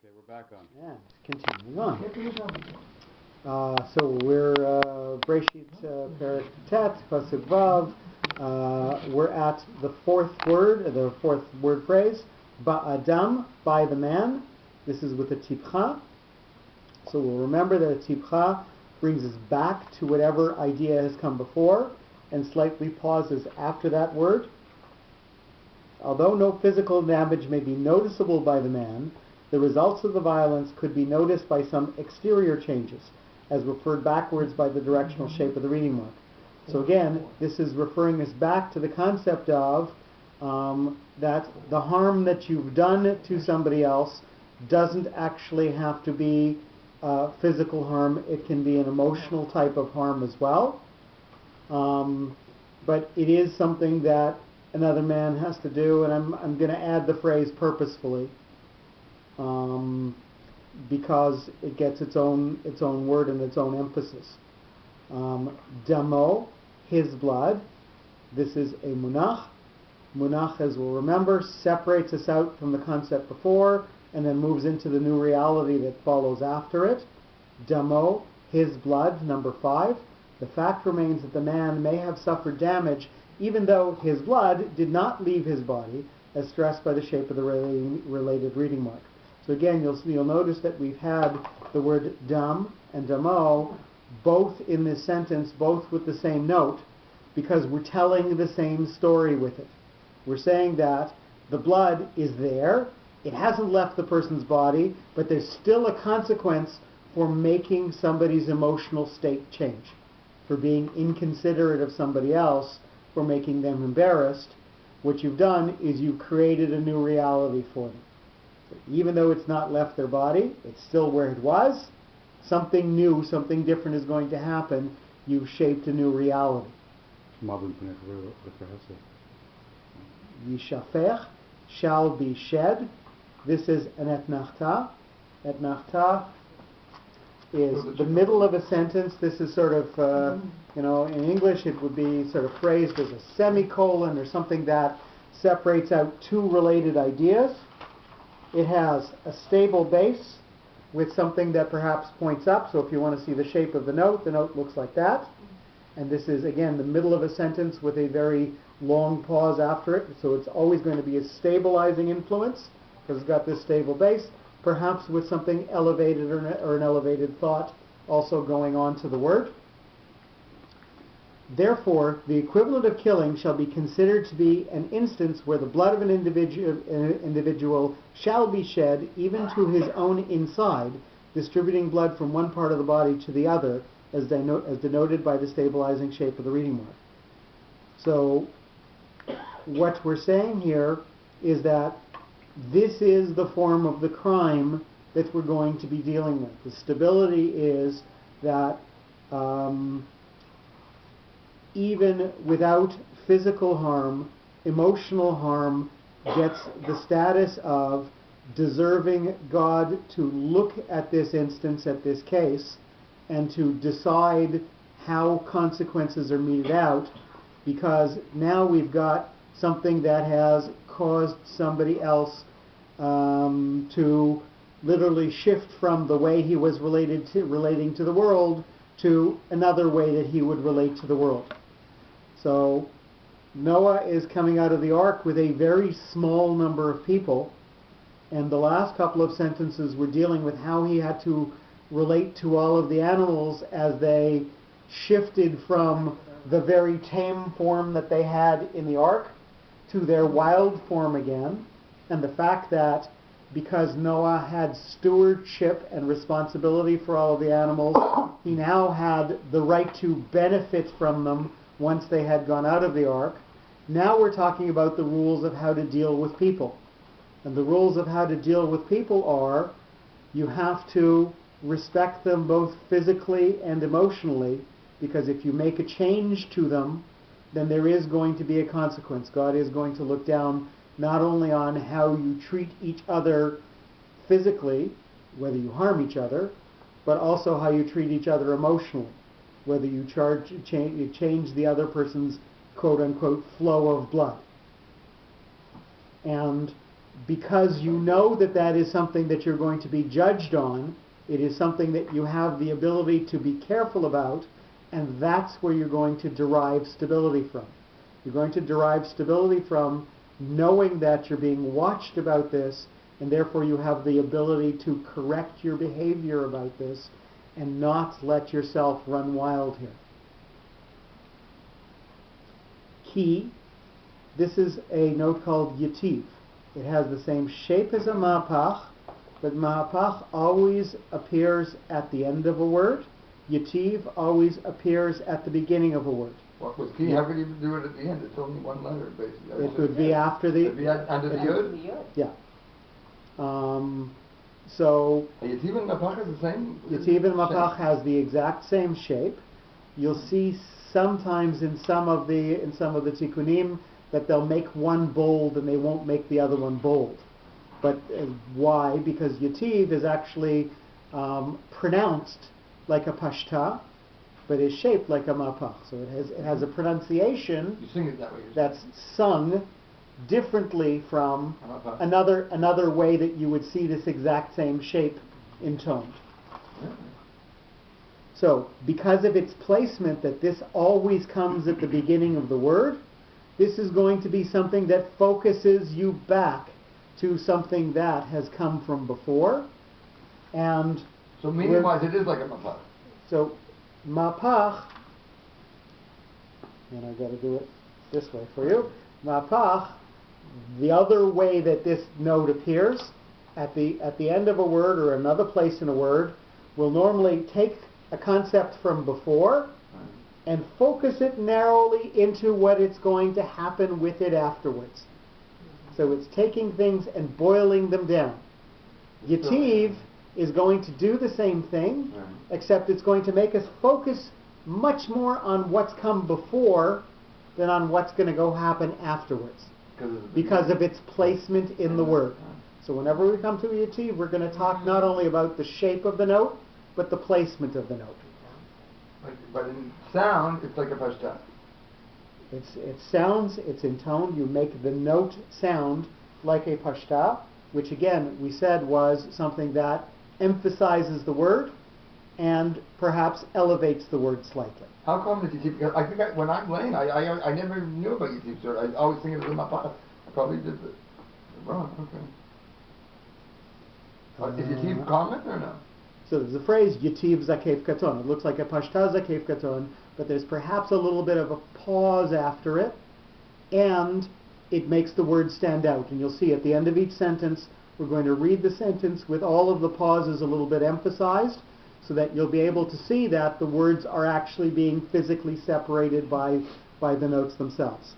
Okay, we're back on. And continuing on. So we're Breshit Perek Tet Pasuk Vav. We're at the fourth word phrase, Ba'adam, by the man. This is with a tipcha. So we'll remember that a tipcha brings us back to whatever idea has come before and slightly pauses after that word. Although no physical damage may be noticeable by the man, the results of the violence could be noticed by some exterior changes, as referred backwards by the directional shape of the reading mark. So again, this is referring us back to the concept of that the harm that you've done to somebody else doesn't actually have to be physical harm. It can be an emotional type of harm as well. But it is something that another man has to do, and I'm going to add the phrase purposefully, because it gets its own word and its own emphasis. Damo, his blood. This is a munach. Munach, as we'll remember, separates us out from the concept before and then moves into the new reality that follows after it. Damo, his blood, number 5. The fact remains that the man may have suffered damage even though his blood did not leave his body, as stressed by the shape of the related reading mark. So again, you'll notice that we've had the word dam and damo both in this sentence, both with the same note, because we're telling the same story with it. We're saying that the blood is there, it hasn't left the person's body, but there's still a consequence for making somebody's emotional state change, for being inconsiderate of somebody else, for making them embarrassed. What you've done is you've created a new reality for them. So even though it's not left their body, it's still where it was. Something new, something different is going to happen. You've shaped a new reality. Yishafech, shall be shed. This is an etnachta. Etnachta is the middle of a sentence. This is sort of, in English it would be sort of phrased as a semicolon or something that separates out two related ideas. It has a stable base with something that perhaps points up. So if you want to see the shape of the note looks like that. And this is, again, the middle of a sentence with a very long pause after it. So it's always going to be a stabilizing influence because it's got this stable base, perhaps with something elevated or an elevated thought also going on to the word. Therefore, the equivalent of killing shall be considered to be an instance where the blood of an individual shall be shed even to his own inside, distributing blood from one part of the body to the other, as denoted by the stabilizing shape of the reading mark. So, what we're saying here is that this is the form of the crime that we're going to be dealing with. The stability is that even without physical harm, emotional harm gets the status of deserving God to look at this instance, at this case, and to decide how consequences are meted out, because now we've got something that has caused somebody else to literally shift from the way he was relating to the world to another way that he would relate to the world. So Noah is coming out of the ark with a very small number of people, and the last couple of sentences were dealing with how he had to relate to all of the animals as they shifted from the very tame form that they had in the ark to their wild form again, and the fact that because Noah had stewardship and responsibility for all of the animals, he now had the right to benefit from them once they had gone out of the ark. Now we're talking about the rules of how to deal with people. And the rules of how to deal with people are, you have to respect them both physically and emotionally, because if you make a change to them, then there is going to be a consequence. God is going to look down not only on how you treat each other physically, whether you harm each other, but also how you treat each other emotionally, whether you change the other person's quote-unquote flow of blood. And because you know that that is something that you're going to be judged on, it is something that you have the ability to be careful about, and that's where you're going to derive stability from. You're going to derive stability from knowing that you're being watched about this, and therefore you have the ability to correct your behavior about this and not let yourself run wild here. Key, this is a note called Yativ. It has the same shape as a Ma'apach, but Ma'apach always appears at the end of a word. Yativ always appears at the beginning of a word. What was key? How could you do it at the end? It's only one letter, basically. It would be after the... It would be under the yud? Yeah. So... Yativ and Ma'apach is the same? Yativ and Ma'apach has the exact same shape. You'll see sometimes in some of the tikkunim that they'll make one bold and they won't make the other one bold. But why? Because Yativ is actually pronounced like a pashta, but is shaped like a mapach. So it has a pronunciation you sing it that way, that's sung differently from another way that you would see this exact same shape intoned. Yeah. So, because of its placement that this always comes at the beginning of the word, this is going to be something that focuses you back to something that has come from before. And so meaning-wise, it is like a mapach. So, mapach, and I've got to do it this way for you. Mapach, the other way that this note appears at the end of a word or another place in a word, will normally take a concept from before and focus it narrowly into what it's going to happen with it afterwards. So it's taking things and boiling them down. Yativ is going to do the same thing, except it's going to make us focus much more on what's come before than on what's going to go happen afterwards, because of its placement in the word. So whenever we come to a Yativ, we're going to talk not only about the shape of the note, but the placement of the note. But in sound, it's like a pashta. It sounds, it's intoned, you make the note sound like a pashta, which again, we said was something that emphasizes the word and perhaps elevates the word slightly. How come that Yativ? Because I think when I'm laying, I never knew about Yativ, so I always think it was a mapach. I probably did it wrong, okay. Is Yativ common or no? So there's a phrase, Yativ Zakev Katon. It looks like a Pashta Zakev Katon, but there's perhaps a little bit of a pause after it, and it makes the word stand out. And you'll see at the end of each sentence, we're going to read the sentence with all of the pauses a little bit emphasized, so that you'll be able to see that the words are actually being physically separated by the notes themselves.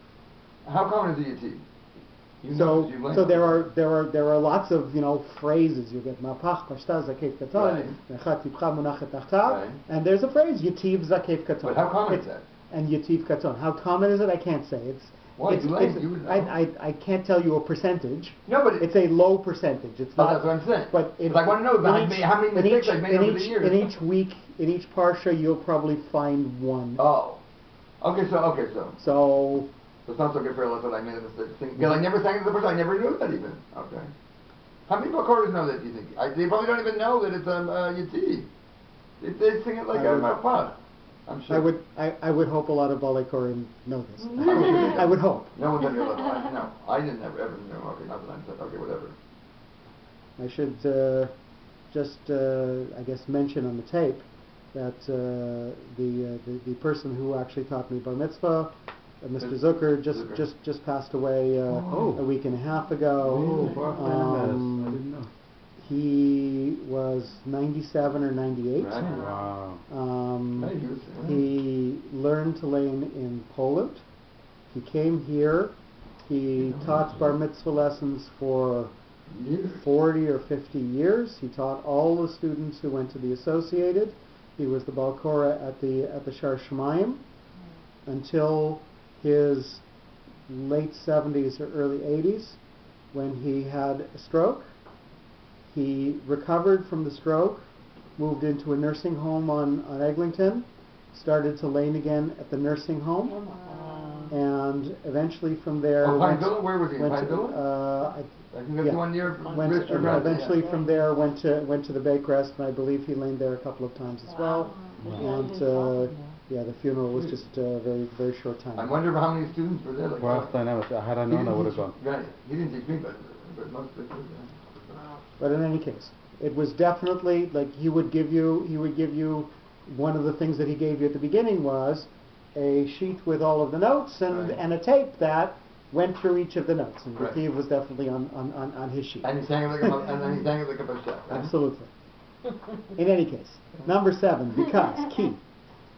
How common is the Yativ? So there are lots of phrases. You get mapach pashta zakev katon, nechat tipcha munachet tachtav, and there's a phrase yativ zakev katon. But how common is that? And yativ katon. How common is it? I can't say. I can't tell you a percentage. No, but it's a low percentage. It's not. That's what I'm saying. But I want to know how many mistakes I've made over the years. In each week, in each parsha, you'll probably find one. Oh, okay. So it's not so good for us that I made a mistake. Because I never sang it to the person. I never knew that even. Okay. How many Bakoras know that, do you think? They probably don't even know that it's Yativ. They sing it like a mapach. I'm sure. I would hope a lot of Balekorim know this. I would hope. No one ever knows. No, I didn't ever know. Okay, not that I'm said. Okay, whatever. I should I guess mention on the tape that the person who actually taught me bar mitzvah, Mr. Zucker, just passed away a week and a half ago. I didn't know. He was 97 or 98. Right. Wow. He learned to lay in Poland. He came here. He taught bar mitzvah lessons for 40 or 50 years. He taught all the students who went to the Associated. He was the Balkora at the Shar Shemayim until his late 70s or early 80s, when he had a stroke. He recovered from the stroke, moved into a nursing home on Eglinton, started to lane again at the nursing home, and eventually from there Pine went, Villa? Where was he? went Pine to, Villa? I think that's yeah. the one near went, Richard eventually from there went to the Bakewrest, and I believe he laid there a couple of times as well. And the funeral was just a very, very short time. I wonder how many students were there. Like, Well, had I known, I would have gone. Right. He didn't teach me, but most of it was there. But in any case, it was definitely like he would give you one of the things that he gave you at the beginning was a sheet with all of the notes and a tape that went through each of the notes, and Rativ was definitely on his sheet. And he sang it like a Parshat. Right? Absolutely. In any case, number 7,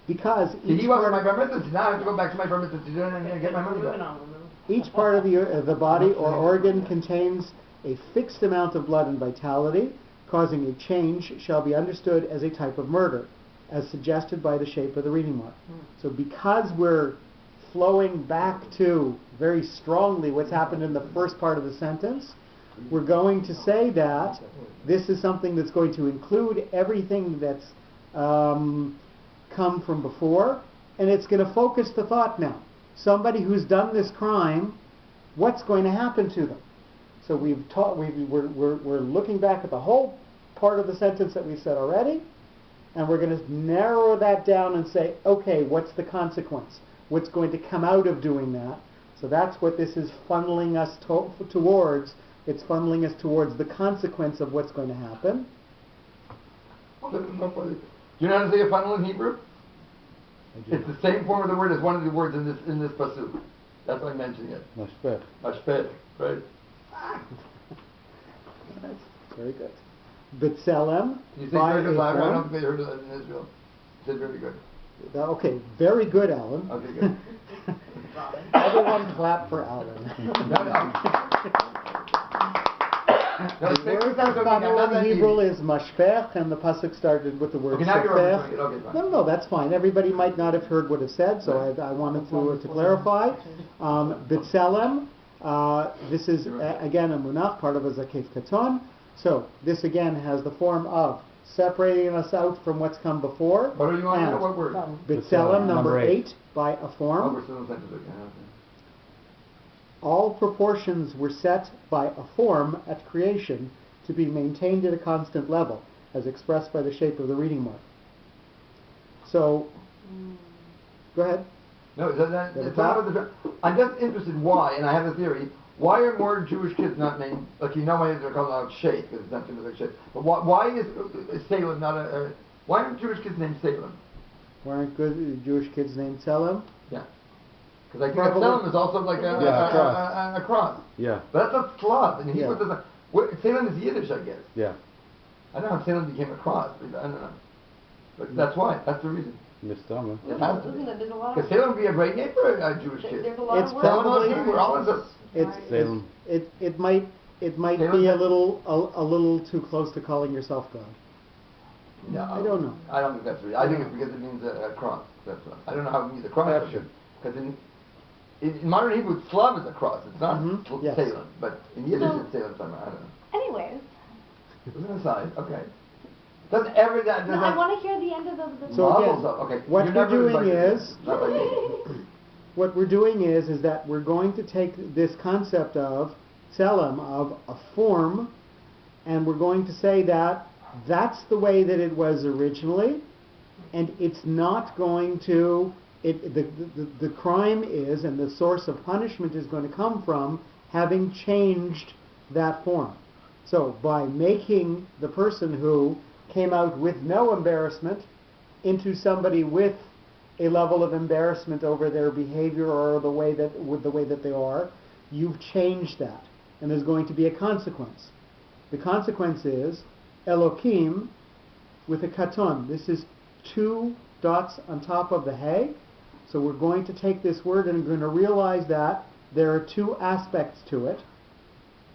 because he wasn't my bar mitzvah. Now I have to go back to my bar mitzvah to do it and get my money back. Each part of the body or organ contains a fixed amount of blood and vitality, causing a change shall be understood as a type of murder, as suggested by the shape of the reading mark. So because we're flowing back to very strongly what's happened in the first part of the sentence, we're going to say that this is something that's going to include everything that's come from before, and it's going to focus the thought now. Somebody who's done this crime, what's going to happen to them? So we're looking back at the whole part of the sentence that we said already, and we're going to narrow that down and say, okay, what's the consequence? What's going to come out of doing that? So that's what this is funneling us towards. It's funneling us towards the consequence of what's going to happen. Do you know how to say a funnel in Hebrew? It's the same form of the word as one of the words in this pasuk. That's why I'm mentioning it. Mashpeh. Mashpeh, right? That's very good. B'Tselem. You say very good, I don't think they heard of that in Israel. You said very good. Okay, very good, Alan. Okay, good. Everyone clap for Alan. The word for funnel in Hebrew is mashpech, and the pasuk started with the word shofech. No, that's fine. Everybody might not have heard what it said, so I wanted to clarify. B'Tselem, this is again a munach, part of a zakef katon. So this again has the form of separating us out from what's come before. What do you want to know? What word? B'Tselem, number 8, by a form. All proportions were set by a form at creation to be maintained at a constant level, as expressed by the shape of the reading mark. So, go ahead. No, it's not about the... I'm just interested why, and I have a theory, why are more Jewish kids not named, like you know why they're called out Sheikh, because it's not too much like Sheikh, but why is Salem not why aren't Jewish kids named Salem? Why aren't good Jewish kids named Salem? Yeah. Because I think that Salem is also like a cross. Yeah. But that's not Slav. And Hebrew doesn't... Salem is Yiddish, I guess. Yeah. I don't know how Salem became a cross. I don't know. But that's why. That's the reason. Misdama. It has to be. Because Salem would be a great name for a Jewish kid. There's a lot It's of words. probably... We're all in this. Salem. It might be a little too close to calling yourself God. No, I don't know. I don't think that's right. I think it's because it means a cross. That's right. I don't know how it means a cross. Because in modern Hebrew, Slav is a cross. It's not Yes. Salem. But in Yiddish, it's Salem somewhere. I don't know. Anyways. It was an aside. Okay. Doesn't every... No, I want to hear the end of the... So again, okay. what we're doing is... Not like me. What we're doing is that we're going to take this concept of tselem, of a form, and we're going to say that that's the way that it was originally, and it's not going to... The crime is, and the source of punishment is going to come from having changed that form. So by making the person who came out with no embarrassment into somebody with a level of embarrassment over their behavior or the way that they are, you've changed that, and there's going to be a consequence. The consequence is Elokim with a katon. This is 2 dots on top of the hay. So we're going to take this word and we're going to realize that there are 2 aspects to it.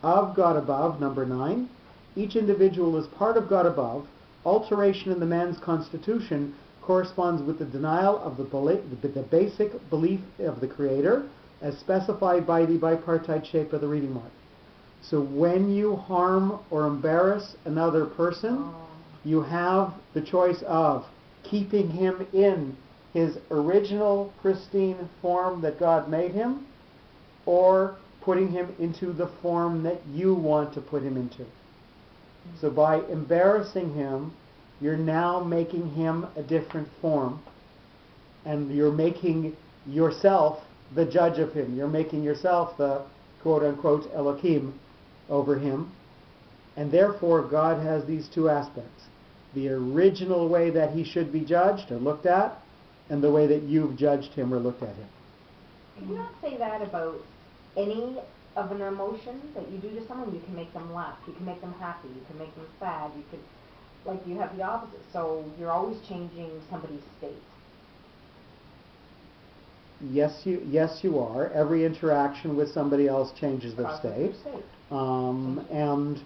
Of God above, number 9. Each individual is part of God above. Alteration in the man's constitution corresponds with the denial of the basic belief of the Creator, as specified by the bipartite shape of the reading mark. So when you harm or embarrass another person, you have the choice of keeping him in his original pristine form that God made him, or putting him into the form that you want to put him into. So by embarrassing him, you're now making him a different form, and you're making yourself the judge of him. You're making yourself the quote-unquote Elohim over him. And therefore, God has these two aspects. The original way that he should be judged or looked at, and the way that you've judged him or looked at him. Can you not say that about any of an emotion that you do to someone? You can make them laugh, you can make them happy, you can make them sad, you could, like, you have the opposite. So you're always changing somebody's state. Yes, you are. Every interaction with somebody else changes their Causes state. their And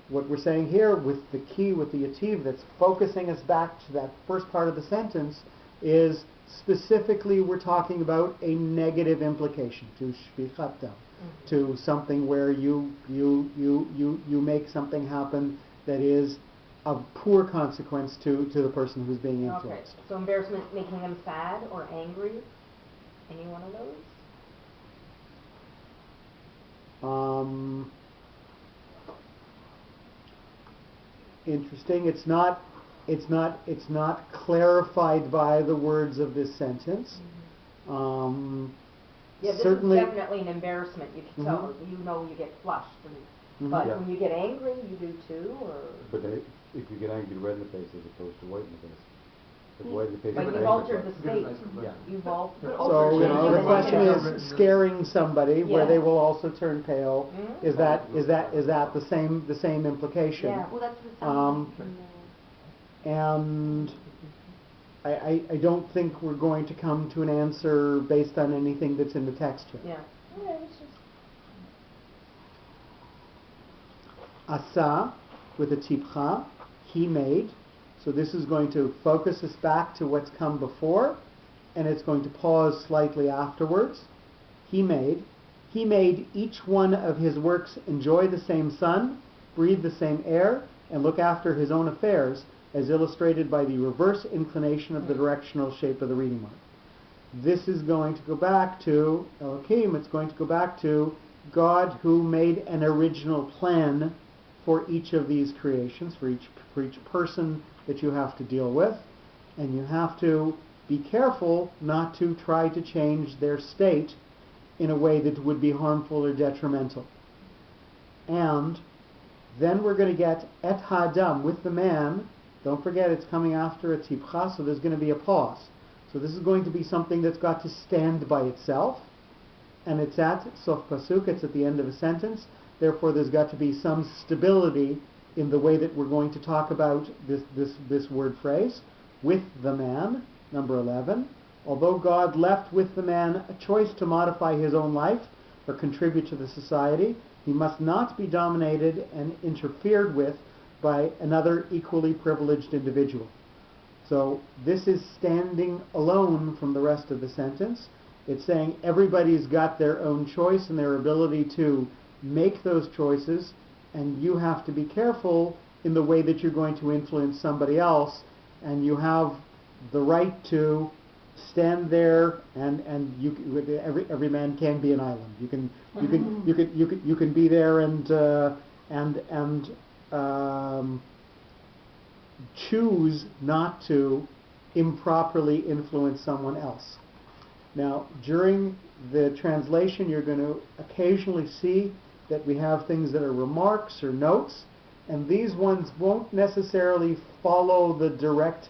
what we're saying here with the key, with the yativ, that's focusing us back to that first part of the sentence, is specifically we're talking about a negative implication to shvichatam, to something where you make something happen that is of poor consequence to the person who's being influenced. Okay. So embarrassment, making them sad or angry. Any one of those? Interesting. It's not clarified by the words of this sentence. Yeah, this certainly, is definitely an embarrassment. You can tell. You know, you get flushed. But Yeah. when you get angry, you do too, or. But if you get angry, red in the face as opposed to white in the face. If white in the face, But it's you've altered the angry. state. Yeah. You've altered. so the question is scaring somebody where they will also turn pale. Mhm. Is that the same implication? Yeah. Well, that's the sound. And I don't think we're going to come to an answer based on anything that's in the text here. Yeah. Yeah, it's just. Asa, with a tipcha, he made. So this is going to focus us back to what's come before, and it's going to pause slightly afterwards. He made each one of his works enjoy the same sun, breathe the same air, and look after his own affairs, as illustrated by the reverse inclination of the directional shape of the reading mark. This is going to go back to Elohim. It's going to go back to God, who made an original plan for each of these creations, for each person that you have to deal with, and you have to be careful not to try to change their state in a way that would be harmful or detrimental. And then we're going to get et ha'adam, with the man. Don't forget, it's coming after a tipcha, so there's going to be a pause. So this is going to be something that's got to stand by itself, and it's at sof pasuk, it's at the end of a sentence. Therefore, there's got to be some stability in the way that we're going to talk about this word phrase, with the man, number 11. Although God left with the man a choice to modify his own life or contribute to the society, he must not be dominated and interfered with by another equally privileged individual. So this is standing alone from the rest of the sentence. It's saying everybody's got their own choice and their ability to make those choices, and you have to be careful in the way that you're going to influence somebody else, and you have the right to stand there, and every man can be an island. You can be there and choose not to improperly influence someone else. Now, during the translation, you're going to occasionally see that we have things that are remarks or notes, and these ones won't necessarily follow the direct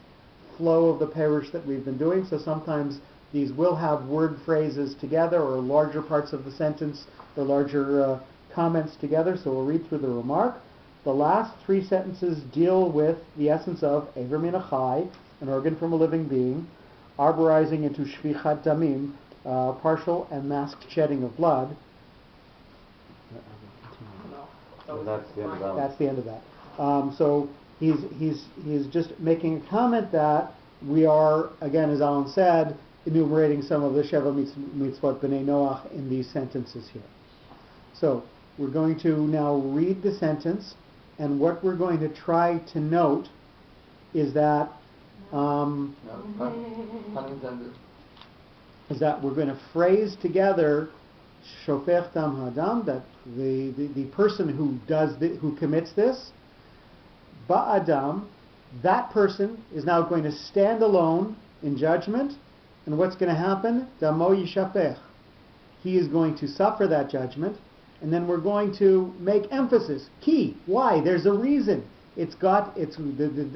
flow of the parish that we've been doing. So sometimes these will have word phrases together, or larger parts of the sentence, or larger comments together. So we'll read through the remark. The last three sentences deal with the essence of Ever Min Achai, an organ from a living being, arborizing into Shvichat Damim, partial and masked shedding of blood. So that's the end of that one. That's the end of that. So he's just making a comment that we are, again, as Alan said, enumerating some of the Sheva Mitzvot B'nai Noach in these sentences here. So we're going to now read the sentence, and what we're going to try to note is that No, pun intended. Is that we're going to phrase together Shofech Dam Hadam, that the person who commits this, Ba'adam, that person is now going to stand alone in judgment, and what's going to happen? Damo Yishafech. He is going to suffer that judgment, and then we're going to make emphasis. Key. Why? There's a reason.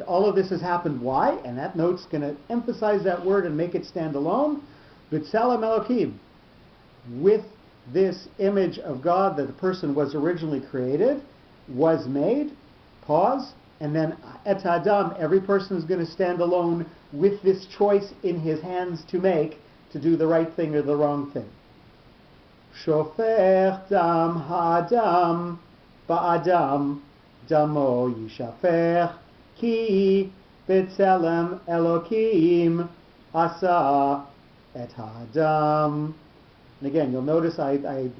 All of this has happened. Why? And that note's going to emphasize that word and make it stand alone. B'Tselem Elokim. With this image of God that the person was originally created, was made, pause, and then Et Adam, every person is going to stand alone with this choice in his hands to make, to do the right thing or the wrong thing. Shofech Dam Hadam Ba'adam Damo Yishafech Ki B'Tselem Elokim Asa Et Hadam. And again, you'll notice I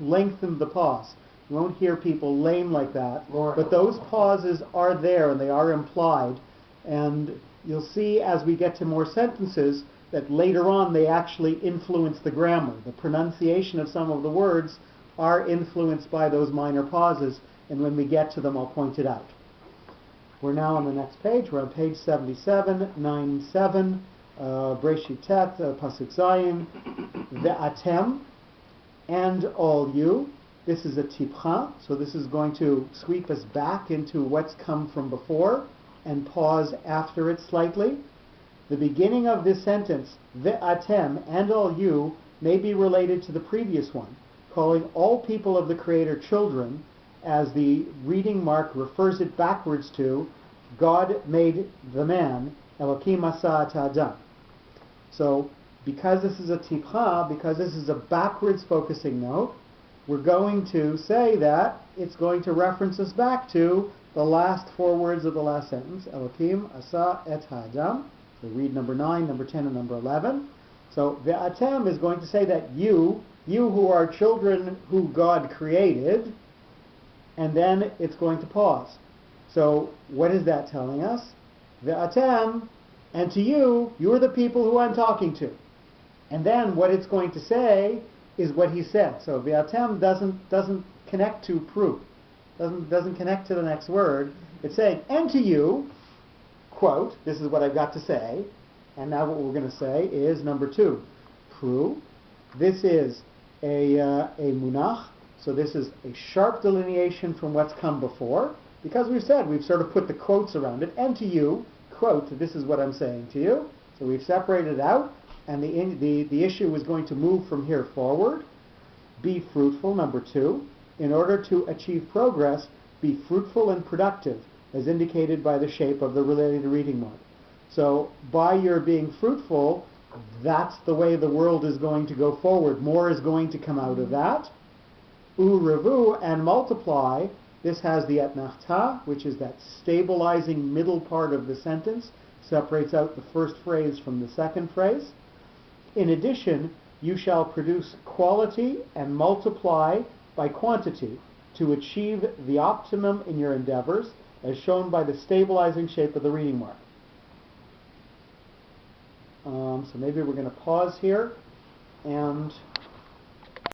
lengthened the pause. You won't hear people lame like that, but those pauses are there and they are implied. And you'll see as we get to more sentences that later on they actually influence the grammar. The pronunciation of some of the words are influenced by those minor pauses, and when we get to them I'll point it out. We're now on the next page. We're on page 77, 9-7. Breshit Tet, Pasuk Zayin, Ve'atem, and all you. This is a tipcha, so this is going to sweep us back into what's come from before and pause after it slightly. The beginning of this sentence, Ve'atem, and all you, may be related to the previous one, calling all people of the Creator children, as the reading mark refers it backwards to, God made the man, Elokim asa et Adam. So, because this is a tipcha, because this is a backwards focusing note, we're going to say that it's going to reference us back to the last four words of the last sentence, Elokim asa et Adam. So read number 9, number 10, and number 11. So Ve'atem is going to say that you who are children who God created, and then it's going to pause. So what is that telling us? Ve'atem, and to you are the people who I'm talking to. And then what it's going to say is what he said. So Ve'atem doesn't connect to Pru. Doesn't connect to the next word. It's saying, and to you, quote, this is what I've got to say, and now what we're going to say is number 2. Pru. This is a munach, so this is a sharp delineation from what's come before, because we've sort of put the quotes around it, and to you, quote, this is what I'm saying to you. So we've separated it out, and the issue is going to move from here forward. Be fruitful, number 2. In order to achieve progress, be fruitful and productive, as indicated by the shape of the related reading mark. So by your being fruitful, that's the way the world is going to go forward. More is going to come out of that. Urevu, and multiply. This has the etnachta, which is that stabilizing middle part of the sentence, separates out the first phrase from the second phrase. In addition, you shall produce quality and multiply by quantity to achieve the optimum in your endeavors, as shown by the stabilizing shape of the reading mark. So maybe we're going to pause here and